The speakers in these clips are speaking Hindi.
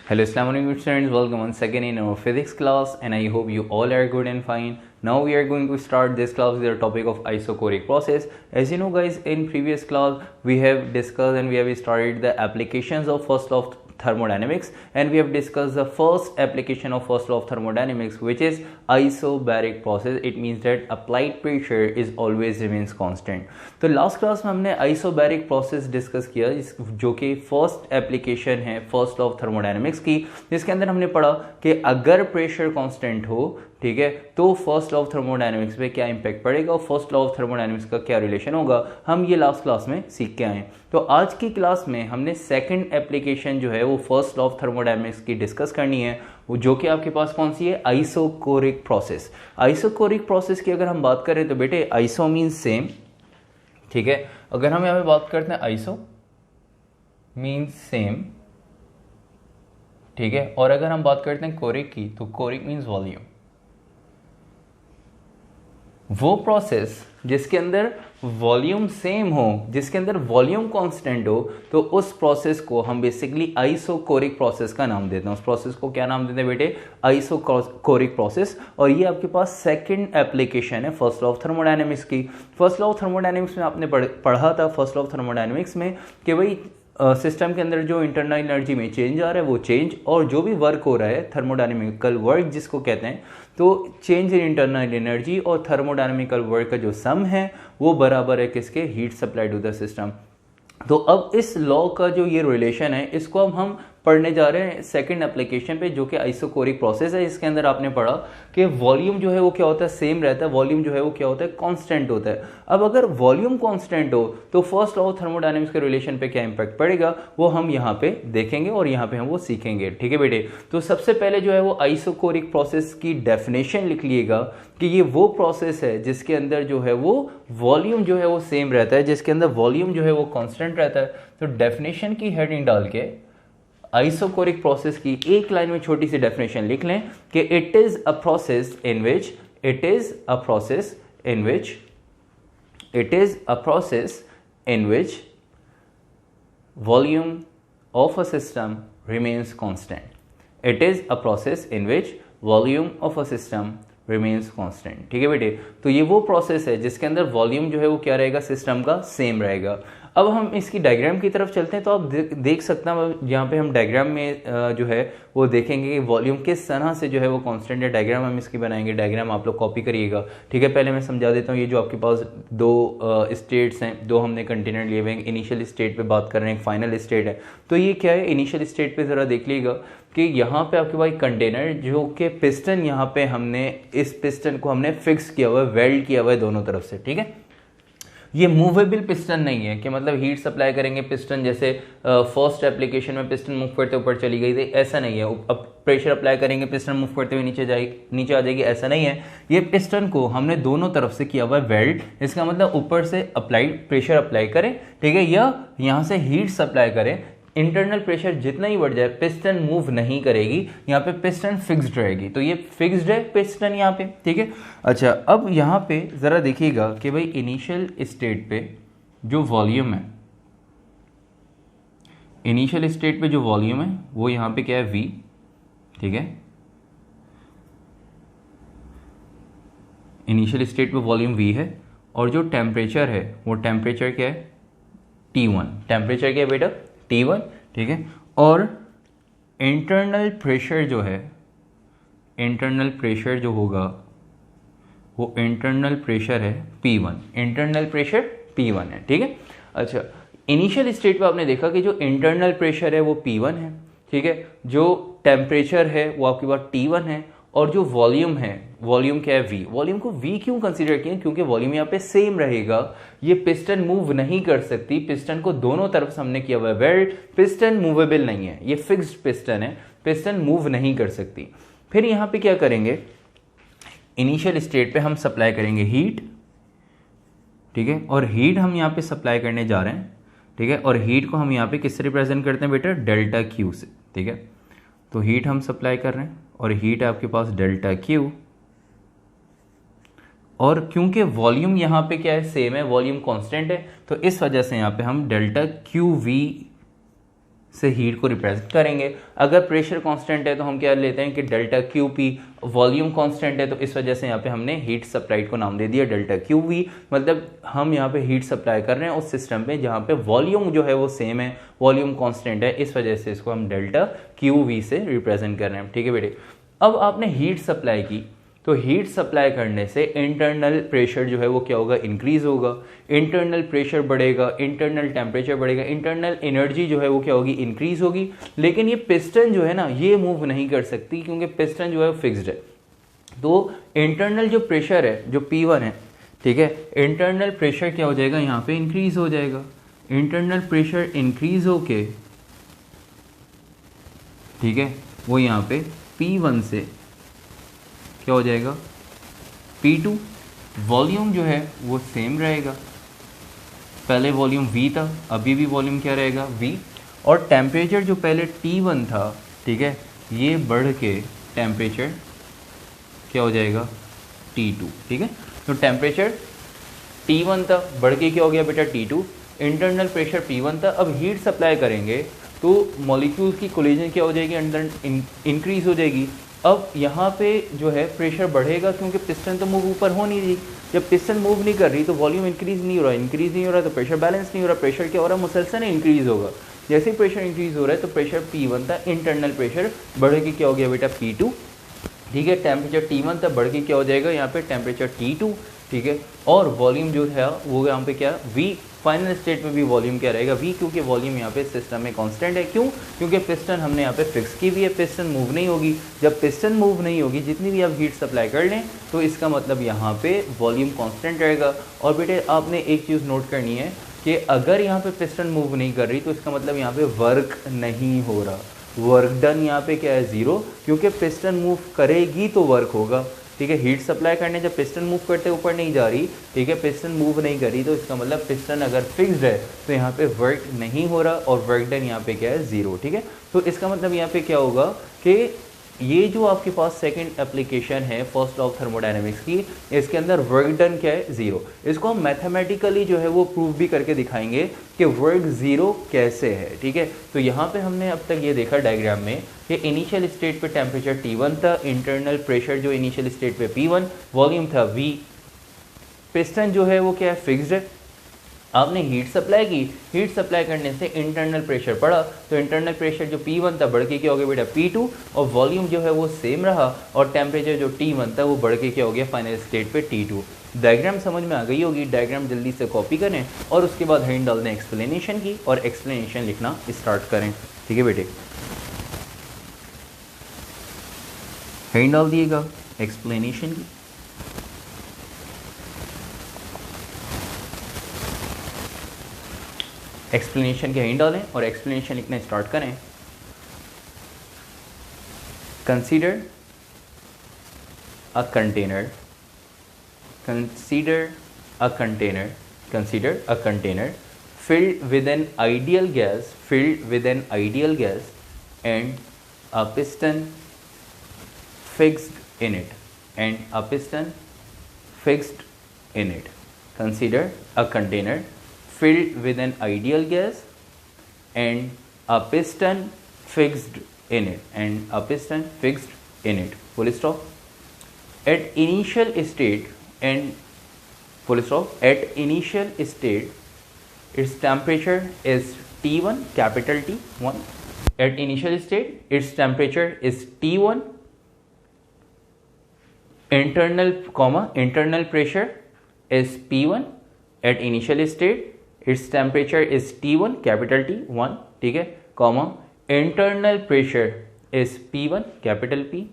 Hello, Assalamualaikum students. Welcome once again in our physics class, and I hope you all are good and fine. Now we are going to start this class with the topic of isochoric process. As you know, guys, in previous class we have discussed and we have started the applications of first law of thermodynamics, and we have discussed the first application of first law of thermodynamics, which is isobaric process. It means that applied pressure is always remains constant. तो लास्ट क्लास में हमने आइसोबैरिक प्रोसेस डिस्कस किया, जो कि फर्स्ट एप्लीकेशन है फर्स्ट लॉ ऑफ थर्मोडायनेमिक्स की, जिसके अंदर हमने पढ़ा कि अगर प्रेशर कांस्टेंट हो, ठीक है, तो फर्स्ट लॉ ऑफ थर्मोडायनेमिक्स पे क्या इंपैक्ट पड़ेगा और फर्स्ट लॉ ऑफ थर्मोडायनेमिक्स का क्या रिलेशन होगा, हम ये लास्ट क्लास में सीख के आए। तो आज की क्लास में हमने सेकंड एप्लीकेशन जो है वो फर्स्ट लॉ ऑफ थर्मोडायनेमिक्स की डिस्कस करनी है, वो जो कि आपके पास कौन सी है, आइसोकोरिक प्रोसेस। आइसोकोरिक प्रोसेस की अगर हम बात करें तो बेटे आइसो मीन्स सेम, ठीक है। अगर हम यहां पे बात करते हैं आइसो मीन्स सेम, ठीक है, और अगर हम बात करते हैं कोरिक की तो कोरिक मीन्स वॉल्यूम। वो प्रोसेस जिसके अंदर वॉल्यूम सेम हो, जिसके अंदर वॉल्यूम कांस्टेंट हो, तो उस प्रोसेस को हम बेसिकली आइसोकोरिक प्रोसेस का नाम देते हैं। उस प्रोसेस को क्या नाम देते हैं बेटे, आइसोकोरिक प्रोसेस। और ये आपके पास सेकंड एप्लीकेशन है फर्स्ट लॉ ऑफ थर्मोडायनेमिक्स की। फर्स्ट लॉ ऑफ थर्मोडायनेमिक्स में आपने पढ़ा था फर्स्ट लॉ ऑफ थर्मोडायनेमिक्स में कि भाई सिस्टम के अंदर जो इंटरनल एनर्जी में चेंज आ रहा है वो चेंज, और जो भी वर्क हो रहा है थर्मोडायनेमिकल वर्क जिसको कहते हैं, तो चेंज इन इंटरनल एनर्जी और थर्मोडायनेमिकल वर्क का जो सम है वो बराबर है किसके, heat supply to the system. तो अब इस लॉ का जो ये रिलेशन है इसको अब हम पढ़ने जा रहे हैं सेकंड एप्लीकेशन पे, जो कि आइसोकोरिक प्रोसेस है। इसके अंदर आपने पढ़ा कि वॉल्यूम जो है वो क्या होता है, सेम रहता है, वॉल्यूम जो है वो क्या होता है, कांस्टेंट होता है। अब अगर वॉल्यूम कांस्टेंट हो तो फर्स्ट लॉ ऑफ थर्मोडायनेमिक्स के रिलेशन पे क्या इंपैक्ट पड़ेगा वो हम यहाँ पे देखेंगे और यहाँ पे हम वो सीखेंगे, ठीक है बेटे। तो सबसे पहले जो है वो आइसोकोरिक प्रोसेस की डेफिनेशन लिख लीजिएगा कि ये वो प्रोसेस है जिसके अंदर जो है वो वॉल्यूम जो है वो सेम रहता है, जिसके अंदर वॉल्यूम जो है वो कांस्टेंट रहता है। तो डेफिनेशन की हेडिंग डाल के आइसोकोरिक प्रोसेस की एक लाइन में छोटी सी डेफिनेशन लिख लें कि it is a process in which volume of a system remains constant. It is a process in which volume of a system remains constant, ठीक है बेटे। तो ये वो प्रोसेस है जिसके अंदर वॉल्यूम जो है वो क्या रहेगा, सिस्टम का सेम रहेगा। अब हम इसकी डायग्राम की तरफ चलते हैं, तो आप देख सकते हैं यहाँ पे हम डायग्राम में जो है वो देखेंगे कि वॉल्यूम किस तरह से जो है वो कांस्टेंट है। डायग्राम हम इसकी बनाएंगे, डायग्राम आप लोग कॉपी करिएगा, ठीक है। पहले मैं समझा देता हूँ, ये जो आपके पास दो स्टेट्स हैं, दो हमने कंटेनर लिए हुए हैं। इनिशियल स्टेट पे बात कर रहे हैं, एक फाइनल स्टेट है। तो ये क्या है, इनिशियल स्टेट पे ज़रा देख लीजिएगा कि यहाँ पे आपके पास कंटेनर जो कि पिस्टन, यहाँ पे हमने इस पिस्टन को हमने फिक्स किया हुआ है, वेल्ड किया हुआ है दोनों तरफ से, ठीक है। ये मूवेबल पिस्टन नहीं है कि मतलब हीट सप्लाई करेंगे पिस्टन, जैसे फर्स्ट एप्लीकेशन में पिस्टन मूव करते ऊपर चली गई थी, ऐसा नहीं है। अब प्रेशर अप्लाई करेंगे पिस्टन मूव करते हुए नीचे आ जाएगी, ऐसा नहीं है। ये पिस्टन को हमने दोनों तरफ से किया हुआ है वेल्ड, इसका मतलब ऊपर से अप्लाइड प्रेशर अप्लाई करें, ठीक है, या यहाँ से हीट सप्लाई करें। इंटरनल प्रेशर जितना ही बढ़ जाए पिस्टन मूव नहीं करेगी, यहाँ पे पिस्टन फिक्स्ड रहेगी। तो ये फिक्स्ड है पिस्टन यहाँ पे, ठीक है। अच्छा, अब यहाँ पे जरा देखिएगा कि भाई इनिशियल स्टेट पे जो वॉल्यूम है, इनिशियल स्टेट पे जो वॉल्यूम है वो यहाँ पे क्या है, V, ठीक है। इनिशियल स्टेट पे वॉल्यूम V है, और जो टेम्परेचर है वो टेम्परेचर क्या है, T1। टेम्परेचर क्या है बेटा, T1, ठीक है। और इंटरनल प्रेशर जो है, इंटरनल प्रेशर जो होगा वो इंटरनल प्रेशर है P1, इंटरनल प्रेशर P1 है, ठीक है। अच्छा, इनिशियल स्टेट पे आपने देखा कि जो इंटरनल प्रेशर है वो P1 है, ठीक है, जो टेम्परेचर है वो आपके पास T1 है, और जो वॉल्यूम है, वॉल्यूम क्या है, V। वॉल्यूम को V क्यों कंसीडर किया, क्योंकि वॉल्यूम यहाँ पे सेम रहेगा। ये पिस्टन मूव नहीं कर सकती, पिस्टन को दोनों तरफ से हमने किया हुआ है वेल्ड, पिस्टन मूवेबल नहीं है, ये फिक्स्ड पिस्टन है, पिस्टन मूव नहीं कर सकती। फिर यहाँ पे क्या करेंगे, इनिशियल स्टेट पे हम सप्लाई करेंगे हीट, ठीक है, और हीट हम यहाँ पे सप्लाई करने जा रहे हैं, ठीक है। और हीट को हम यहाँ पे किससे रिप्रेजेंट करते हैं बेटा, डेल्टा क्यू से, ठीक है। तो हीट हम सप्लाई कर रहे हैं और हीट है आपके पास डेल्टा क्यू, और क्योंकि वॉल्यूम यहाँ पे क्या है, सेम है, वॉल्यूम कांस्टेंट है, तो इस वजह से यहाँ पे हम डेल्टा क्यू वी से हीट को रिप्रेजेंट करेंगे। अगर प्रेशर कांस्टेंट है तो हम क्या लेते हैं कि delta Q P, volume constant है तो इस वजह से यहाँ पे हमने हीट सप्लाई को नाम दे दिया डेल्टा क्यू वी। मतलब हम यहाँ पे हीट सप्लाई कर रहे हैं उस सिस्टम पे जहाँ पे वॉल्यूम जो है वो सेम है, वॉल्यूम कांस्टेंट है, इस वजह से इसको हम डेल्टा क्यू वी से रिप्रेजेंट कर रहे हैं। ठीक है बेटे, अब आपने हीट सप्लाई की तो हीट सप्लाई करने से इंटरनल प्रेशर जो है वो क्या होगा, इंक्रीज होगा, इंटरनल प्रेशर बढ़ेगा, इंटरनल टेम्परेचर बढ़ेगा, इंटरनल एनर्जी जो है वो क्या होगी, इंक्रीज होगी। लेकिन ये पिस्टन जो है ना ये मूव नहीं कर सकती क्योंकि पिस्टन जो है फिक्स्ड है। तो इंटरनल जो प्रेशर है जो P1 है, ठीक है, इंटरनल प्रेशर क्या हो जाएगा, यहाँ पे इंक्रीज हो जाएगा। इंटरनल प्रेशर इंक्रीज होके, ठीक है, वो यहाँ पे P1 से क्या हो जाएगा, P2। वॉल्यूम जो है वो सेम रहेगा, पहले वॉल्यूम V था, अभी भी वॉल्यूम क्या रहेगा, V। और टेम्परेचर जो पहले T1 था, ठीक है, ये बढ़ के टेम्परेचर क्या हो जाएगा, T2। ठीक है, तो टेम्परेचर T1 था, बढ़ के क्या हो गया बेटा, T2। इंटरनल प्रेशर P1 था। अब हीट सप्लाई करेंगे तो मॉलिक्यूल्स की कोलिजन क्या हो जाएगी, अंदर इंक्रीज हो जाएगी। अब यहाँ पे जो है प्रेशर बढ़ेगा क्योंकि पिस्टन तो मूव ऊपर हो नहीं रही। जब पिस्टन मूव नहीं कर रही तो वॉल्यूम इंक्रीज नहीं हो रहा, तो प्रेशर बैलेंस नहीं हो रहा, प्रेशर क्या हो रहा है, मुसलसल इंक्रीज होगा। जैसे ही प्रेशर इंक्रीज हो रहा है तो प्रेशर P1 था, इंटरनल प्रेशर बढ़ के क्या हो गया बेटा, P2। ठीक है, टेम्परेचर T1 था, बढ़ के क्या हो जाएगा यहाँ पे टेम्परेचर T2। ठीक है, और वॉल्यूम जो है वो यहाँ पे क्या, V। फाइनल स्टेट में भी वॉल्यूम क्या रहेगा, V, क्योंकि वॉल्यूम यहाँ पे सिस्टम में कांस्टेंट है। क्यों, क्योंकि पिस्टन हमने यहाँ पे फिक्स की हुई है, पिस्टन मूव नहीं होगी। जब पिस्टन मूव नहीं होगी, जितनी भी आप हीट सप्लाई कर लें, तो इसका मतलब यहाँ पे वॉल्यूम कांस्टेंट रहेगा। और बेटे आपने एक चीज़ नोट करनी है कि अगर यहाँ पे पिस्टन मूव नहीं कर रही तो इसका मतलब यहाँ पे वर्क नहीं हो रहा, वर्क डन यहाँ पे क्या है, ज़ीरो, क्योंकि पिस्टन मूव करेगी तो वर्क होगा। ठीक है, हीट सप्लाई करने जब पिस्टन मूव करते ऊपर नहीं जा रही, ठीक है, पिस्टन मूव नहीं करी, तो इसका मतलब पिस्टन अगर फिक्स्ड है तो यहाँ पे वर्क नहीं हो रहा और वर्क डन यहाँ पे क्या है, ज़ीरो। ठीक है, तो इसका मतलब यहाँ पे क्या होगा कि ये जो आपके पास सेकंड एप्लीकेशन है फर्स्ट लॉ ऑफ थर्मोडायनेमिक्स की, इसके अंदर वर्क डन क्या है, ज़ीरो। इसको हम मैथमेटिकली जो है वो प्रूव भी करके दिखाएंगे कि वर्क ज़ीरो कैसे है। ठीक है, तो यहाँ पे हमने अब तक ये देखा डायग्राम में कि इनिशियल स्टेट पे टेम्परेचर T1 था, इंटरनल प्रेशर जो इनिशियल स्टेट पे P1, वॉल्यूम था V, पिस्टन जो है वो क्या है, फिक्स्ड है। आपने हीट सप्लाई की, हीट सप्लाई करने से इंटरनल प्रेशर बढ़ा, तो इंटरनल प्रेशर जो P1 था बढ़ के क्या हो गया बेटा, P2, और वॉल्यूम जो है वो सेम रहा, और टेम्परेचर जो T1 था वो बढ़ के क्या हो गया फाइनल स्टेट पे T2। डायग्राम समझ में आ गई होगी, डायग्राम जल्दी से कॉपी करें और उसके बाद हेडिंग डाल दें एक्सप्लेनेशन की और एक्सप्लेनेशन लिखना स्टार्ट करें। ठीक है बेटे, हेडिंग डाल दिएगा एक्सप्लेनेशन की। एक्सप्लेनेशन के हेडिंग डालें और एक्सप्लेनेशन लिखना स्टार्ट करें। Consider a container, consider a container filled with an ideal gas and a piston fixed in it, consider a container filled with an ideal gas and a piston fixed in it, full stop. At initial state its temperature is T1, capital T1. At initial state its temperature is T1, internal pressure is P1. At initial state its temperature is T1, capital T1, ठीक है, comma, internal pressure is P1, capital P,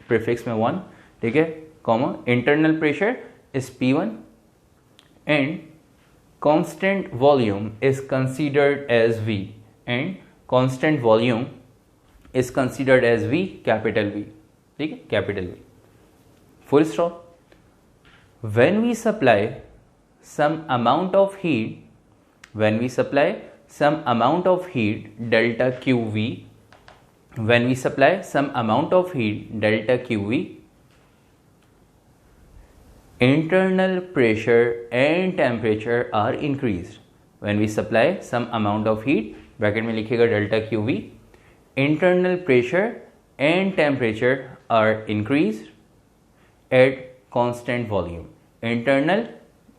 prefix में 1, ठीक है, comma, internal pressure is P1 and constant volume is considered as V, capital V, ठीक है, capital V, full stop. When we supply some amount of heat, delta QV, internal pressure and temperature are increased. When we supply some amount of heat, bracket में लिखिएगा delta Q V, internal pressure and temperature are increase at constant volume, internal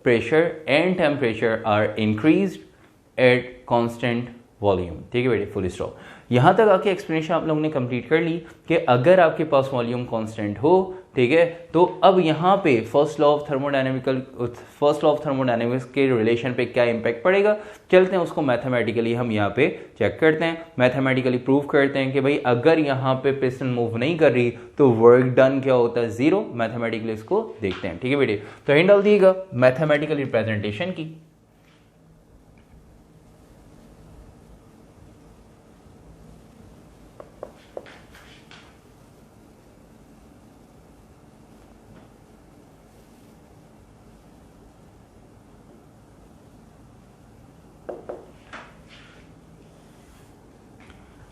pressure and temperature are increase at constant volume. ठीक है बेटे, फुल स्टॉप। यहाँ तक आके एक्सप्लेनेशन आप लोगों ने कंप्लीट कर ली कि अगर आपके पास वॉल्यूम कांस्टेंट हो, ठीक है, तो अब यहाँ पे फर्स्ट लॉ ऑफ थर्मोडायनेमिक्स के रिलेशन पे क्या इंपैक्ट पड़ेगा, चलते हैं उसको मैथमेटिकली हम यहाँ पे चेक करते हैं, मैथमेटिकली प्रूव करते हैं कि भाई अगर यहाँ पे पिस्टन मूव नहीं कर रही तो वर्क डन क्या होता है, जीरो। मैथमेटिकली इसको देखते हैं। ठीक है बेटे, तो हिंट डाल दिएगा मैथमेटिकल रिप्रेजेंटेशन की।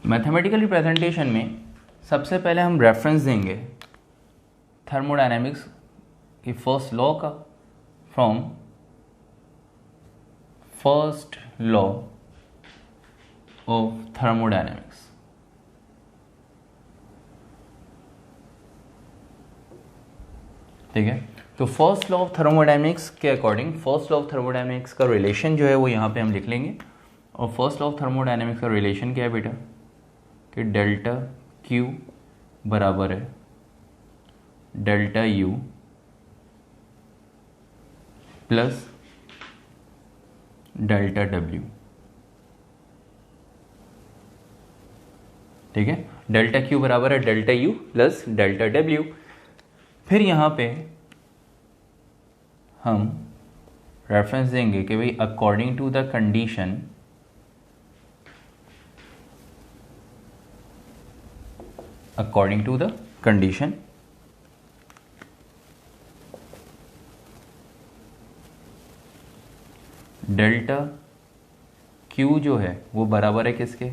मैथमेटिकल रिप्रेजेंटेशन में सबसे पहले हम रेफरेंस देंगे थर्मोडायनेमिक्स की फर्स्ट लॉ का, from first law of thermodynamics. ठीक है, तो फर्स्ट लॉ ऑफ थर्मोडायनेमिक्स के according first law of thermodynamics का रिलेशन जो है वो यहाँ पे हम लिख लेंगे। और फर्स्ट लॉ ऑफ थर्मोडायनेमिक्स का रिलेशन क्या है बेटा, कि डेल्टा क्यू बराबर है delta U plus delta W. ठीक है, डेल्टा क्यू बराबर है delta U plus delta W. फिर यहां पे हम रेफरेंस देंगे कि भाई according to the condition delta Q जो है वो बराबर है किसके,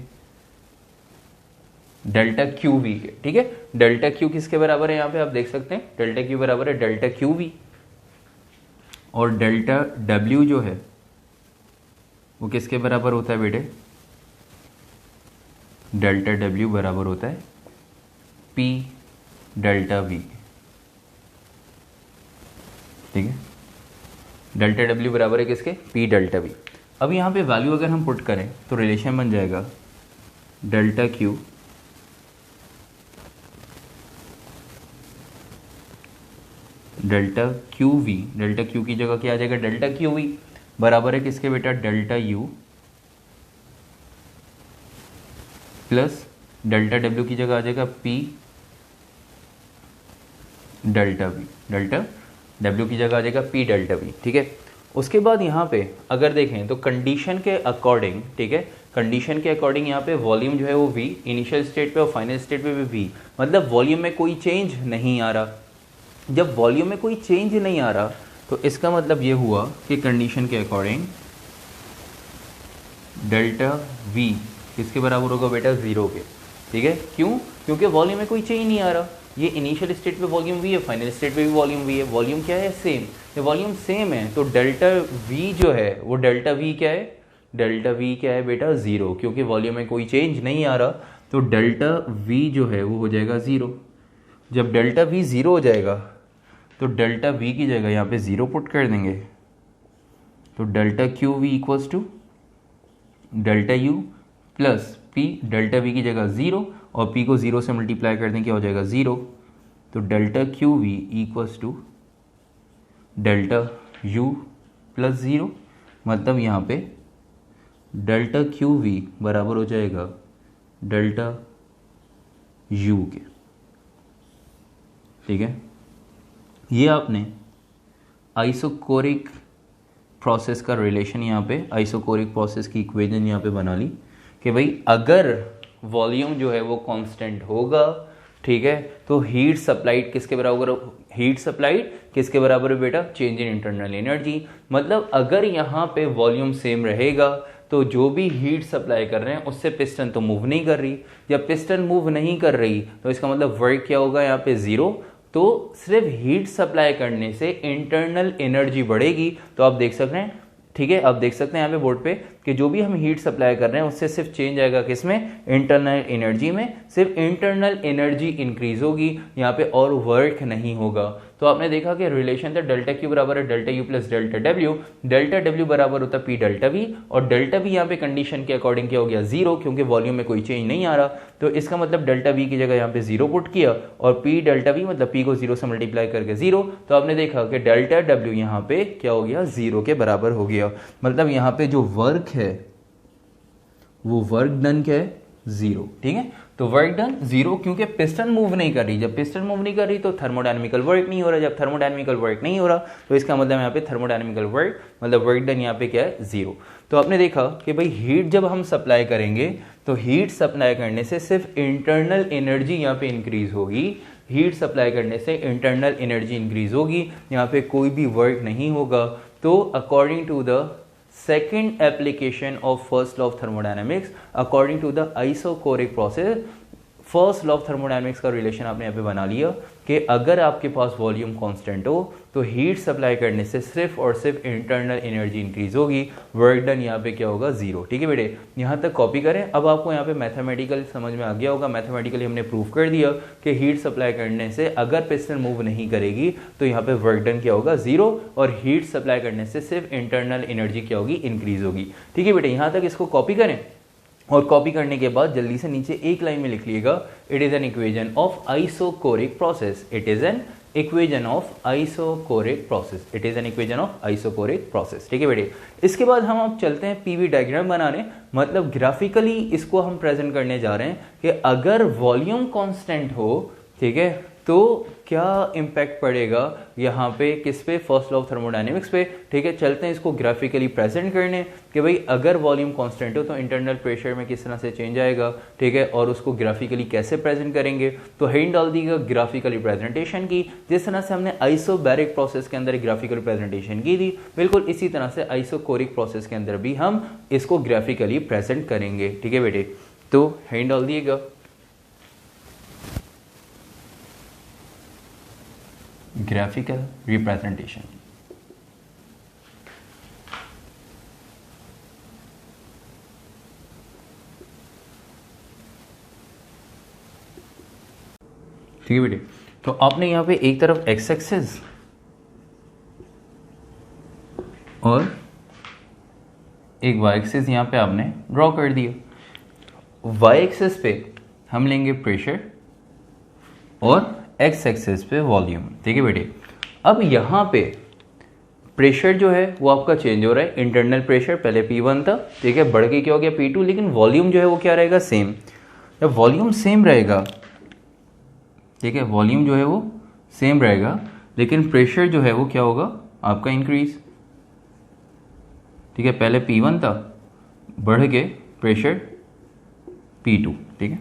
डेल्टा क्यू वी के। ठीक है, डेल्टा क्यू किसके बराबर है, यहां पे आप देख सकते हैं डेल्टा क्यू बराबर है डेल्टा क्यू वी, और डेल्टा डब्ल्यू जो है वो किसके बराबर होता है बेटे, डेल्टा डब्ल्यू बराबर होता है पी डेल्टा वी। ठीक है, डेल्टा डब्ल्यू बराबर है किसके, पी डेल्टा वी। अब यहाँ पे वैल्यू अगर हम पुट करें तो रिलेशन बन जाएगा delta Q V, delta Q की जगह क्या आ जाएगा, डेल्टा क्यू वी बराबर है किसके बेटा, delta U plus delta W की जगह आ जाएगा P delta we, delta W की जगह आ जाएगा पी डेल्टा वी। ठीक है, उसके बाद यहाँ पे अगर देखें तो कंडीशन के अकॉर्डिंग, ठीक है, कंडीशन के अकॉर्डिंग यहाँ पे वॉल्यूम जो है वो वी, इनिशियल स्टेट पे और फाइनल स्टेट पे भी वी, मतलब वॉल्यूम में कोई चेंज नहीं आ रहा। जब वॉल्यूम में कोई चेंज नहीं आ रहा तो इसका मतलब ये हुआ कि कंडीशन के अकॉर्डिंग डेल्टा वी किसके बराबर होगा बेटा, जीरो के। ठीक है, क्यों, क्योंकि वॉल्यूम में कोई चेंज नहीं आ रहा। ये इनिशियल स्टेट पे वॉल्यूम वी है, फाइनल स्टेट पे भी वॉल्यूम वी है, वॉल्यूम क्या है, सेम। ये वॉल्यूम सेम है तो डेल्टा वी जो है वो डेल्टा वी क्या है, डेल्टा वी क्या है बेटा, जीरो, क्योंकि वॉल्यूम में कोई चेंज नहीं आ रहा तो डेल्टा वी जो है वो हो जाएगा जीरो। जब डेल्टा वी जीरो हो जाएगा तो डेल्टा वी की जगह यहाँ पे जीरो पुट कर देंगे, तो delta Q V equals to delta U plus P, delta V की जगह जीरो और पी को जीरो से मल्टीप्लाई कर दें क्या हो जाएगा, जीरो। तो delta Q V equals to delta U plus zero, मतलब यहाँ पे डेल्टा क्यू वी बराबर हो जाएगा डेल्टा यू के। ठीक है, ये आपने आइसोकोरिक प्रोसेस का रिलेशन यहाँ पे, आइसोकोरिक प्रोसेस की इक्वेशन यहाँ पे बना ली कि भाई अगर वॉल्यूम जो है वो कांस्टेंट होगा, ठीक है, तो हीट सप्लाइड किसके बराबर, हीट सप्लाइड किसके बराबर है बेटा, चेंज इन इंटरनल एनर्जी। मतलब अगर यहाँ पे वॉल्यूम सेम रहेगा तो जो भी हीट सप्लाई कर रहे हैं उससे पिस्टन तो मूव नहीं कर रही। जब पिस्टन मूव नहीं कर रही तो इसका मतलब वर्क क्या होगा यहाँ पे, जीरो। तो सिर्फ हीट सप्लाई करने से इंटरनल एनर्जी बढ़ेगी। तो आप देख सकते हैं ठीक है, आप देख सकते हैं यहाँ पे बोर्ड पे कि जो भी हम हीट सप्लाई कर रहे हैं उससे सिर्फ चेंज आएगा किसमें, इंटरनल एनर्जी में, सिर्फ इंटरनल एनर्जी इंक्रीज होगी यहाँ पे और वर्क नहीं होगा। तो आपने देखा कि रिलेशन था डेल्टा क्यू बराबर है delta U plus delta W बराबर होता है पी डेल्टा वी, और डेल्टा वी यहाँ पे कंडीशन के अकॉर्डिंग क्या हो गया, जीरो, क्योंकि वॉल्यूम में कोई चेंज नहीं आ रहा। तो इसका मतलब डेल्टा वी की जगह यहाँ पे जीरो पुट किया और पी डेल्टा वी मतलब पी को जीरो से मल्टीप्लाई करके जीरो, तो आपने देखा कि डेल्टा डब्ल्यू यहाँ पे क्या हो गया, जीरो के बराबर हो गया। मतलब यहाँ पे जो वर्क है वो वर्क डन क्या है, जीरो। ठीक है, तो वर्क डन जीरो, क्योंकि पिस्टन मूव नहीं कर रही। जब पिस्टन मूव नहीं कर रही तो थर्मोडायनेमिकल वर्क नहीं हो रहा। जब थर्मोडायनेमिकल वर्क नहीं हो रहा तो इसका मतलब यहाँ पे थर्मोडायनेमिकल वर्क मतलब वर्क डन यहाँ पे क्या है, जीरो। तो आपने देखा कि भाई हीट जब हम सप्लाई करेंगे तो हीट सप्लाई करने से सिर्फ इंटरनल एनर्जी यहाँ पे इंक्रीज होगी। हीट सप्लाई करने से इंटरनल एनर्जी इंक्रीज होगी, यहाँ पे कोई भी वर्क नहीं होगा। तो according to the second application of first law of thermodynamics, according to the isochoric process, first law of thermodynamics का रिलेशन आपने यहाँ पे बना लिया कि अगर आपके पास वॉल्यूम कांस्टेंट हो तो हीट सप्लाई करने से सिर्फ और सिर्फ इंटरनल एनर्जी इंक्रीज होगी, वर्क डन यहाँ पे क्या होगा, जीरो। ठीक है बेटे, यहाँ तक कॉपी करें। अब आपको यहाँ पे मैथमेटिकल समझ में आ गया होगा। मैथमेटिकली हमने प्रूव कर दिया कि हीट सप्लाई करने से अगर पिस्टन मूव नहीं करेगी तो यहाँ पे वर्क डन क्या होगा, जीरो, और हीट सप्लाई करने से सिर्फ इंटरनल एनर्जी क्या होगी, इंक्रीज होगी। ठीक है बेटे, यहाँ तक इसको कॉपी करें और कॉपी करने के बाद जल्दी से नीचे एक लाइन में लिख लीजिएगा, it is an equation of isochoric process. It is an equation of isochoric process. It is an equation of isochoric process. ठीक है बेटे, इसके बाद हम अब चलते हैं पीवी डायग्राम बनाने, मतलब ग्राफिकली इसको हम प्रेजेंट करने जा रहे हैं कि अगर वॉल्यूम कांस्टेंट हो, ठीक है, तो क्या इम्पैक्ट पड़ेगा यहाँ पे, किस पे, फर्स्ट लॉ ऑफ थर्मोडायनेमिक्स पे। ठीक है, चलते हैं इसको ग्राफिकली प्रेजेंट करने कि भाई अगर वॉल्यूम कांस्टेंट हो तो इंटरनल प्रेशर में किस तरह से चेंज आएगा। ठीक है, और उसको ग्राफिकली कैसे प्रेजेंट करेंगे। तो हेड डाल दीजिएगा ग्राफिकली प्रेजेंटेशन की, जिस तरह से हमने आइसोबैरिक प्रोसेस के अंदर ग्राफिकल प्रेजेंटेशन की थी, बिल्कुल इसी तरह से आइसोकोरिक प्रोसेस के अंदर भी हम इसको ग्राफिकली प्रेजेंट करेंगे। ठीक है बेटे, तो हेड डाल दिएगा ग्राफिकल रिप्रेजेंटेशन। ठीक है बेटे, तो आपने यहां पे एक तरफ एक्स एक्सिस और एक वाई एक्सिस यहां पे आपने ड्रॉ कर दिया। वाई एक्सिस पे हम लेंगे प्रेशर और एक्स एक्सिस पे वॉल्यूम। ठीक है बेटे, अब यहाँ पे प्रेशर जो है वो आपका चेंज हो रहा है। इंटरनल प्रेशर पहले P1 था, ठीक है, बढ़ के क्या हो गया P2, लेकिन वॉल्यूम जो है वो क्या रहेगा, सेम। जब वॉल्यूम सेम रहेगा, ठीक है, वॉल्यूम जो है वो सेम रहेगा, लेकिन प्रेशर जो है वो क्या होगा आपका इंक्रीज। ठीक है, पहले P1 था, बढ़ के प्रेशर P2। ठीक है,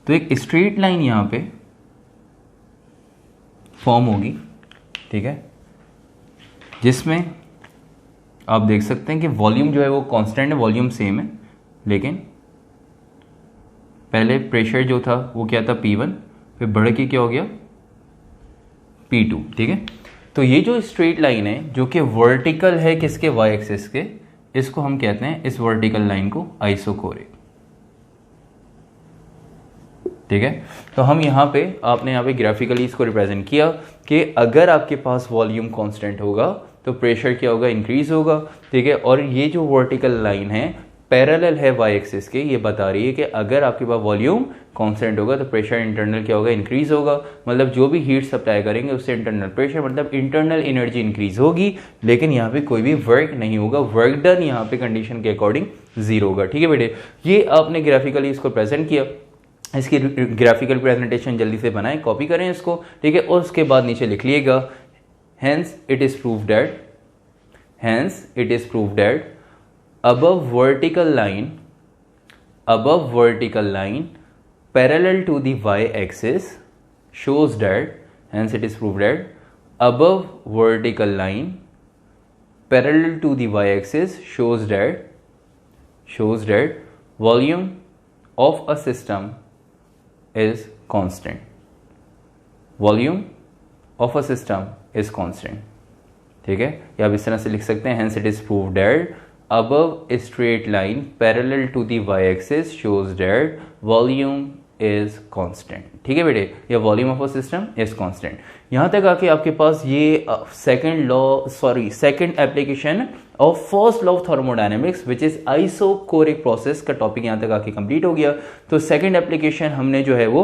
तो एक स्ट्रेट लाइन यहाँ पे फॉर्म होगी। ठीक है, जिसमें आप देख सकते हैं कि वॉल्यूम जो है वो कांस्टेंट है, वॉल्यूम सेम है, लेकिन पहले प्रेशर जो था वो क्या था P1, फिर बढ़ के क्या हो गया P2। ठीक है, तो ये जो स्ट्रेट लाइन है जो कि वर्टिकल है किसके, वाई एक्सिस के, इसको हम कहते हैं, इस वर्टिकल लाइन को आइसोकोरिक। ठीक है, तो हम यहाँ पे, आपने यहाँ पे ग्राफिकली इसको रिप्रेजेंट किया कि अगर आपके पास वॉल्यूम कांस्टेंट होगा तो प्रेशर क्या होगा, इंक्रीज होगा। ठीक है, और ये जो वर्टिकल लाइन है पैरेलल है वाई एक्सिस के, ये बता रही है कि अगर आपके पास वॉल्यूम कांस्टेंट होगा तो प्रेशर इंटरनल क्या होगा, इंक्रीज होगा। मतलब जो भी हीट सप्लाई करेंगे उससे इंटरनल प्रेशर मतलब इंटरनल एनर्जी इंक्रीज होगी, लेकिन यहाँ पे कोई भी वर्क नहीं होगा। वर्क डन यहाँ पे कंडीशन के अकॉर्डिंग जीरो होगा। ठीक है बेटे, ये आपने ग्राफिकली इसको प्रेजेंट किया। इसकी ग्राफिकल प्रेजेंटेशन जल्दी से बनाएं, कॉपी करें इसको। ठीक है, और उसके बाद नीचे लिख लिएगा, hence it is proved that above vertical line parallel to the y-axis shows that, hence it is proved that above vertical line parallel to the y-axis shows that volume of a system is constant. Volume of a system is constant. ठीक है, या आप इस तरह से लिख सकते हैं hence it is proved that above a straight line parallel to the y-axis shows that volume is constant। ठीक है बेटे, या volume of a system is constant. यहाँ तक आके आपके पास ये second application of first law of thermodynamics which is isochoric process का टॉपिक यहाँ तक आके कंप्लीट हो गया। तो सेकंड एप्लीकेशन हमने जो है वो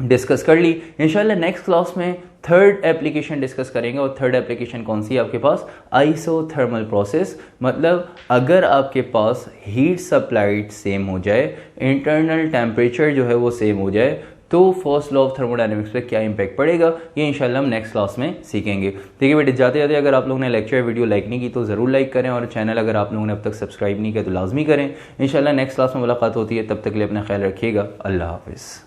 डिस्कस कर ली। इंशाल्लाह नेक्स्ट क्लास में थर्ड एप्लीकेशन डिस्कस करेंगे, और थर्ड एप्लीकेशन कौन सी है आपके पास? Isothermal process. मतलब अगर आपके पास हीट सप्लाइड सेम हो जाए, इंटरनल टेम्परेचर जो है वो सेम हो जाए, तो फर्स्ट लॉ ऑफ थर्मोडायनेमिक्स पे क्या इंपैक्ट पड़ेगा, ये इंशाल्लाह हम नेक्स्ट क्लास में सीखेंगे। ठीक है बेटे, जाते जाते अगर आप लोगों ने लेक्चर वीडियो लाइक नहीं की तो ज़रूर लाइक करें, और चैनल अगर आप लोगों ने अब तक सब्सक्राइब नहीं किया तो लाजमी करें। इंशाल्लाह नेक्स्ट क्लास में मुलाकात होती है, तब तक के लिए अपना ख्याल रखिएगा। अल्लाह हाफिज़।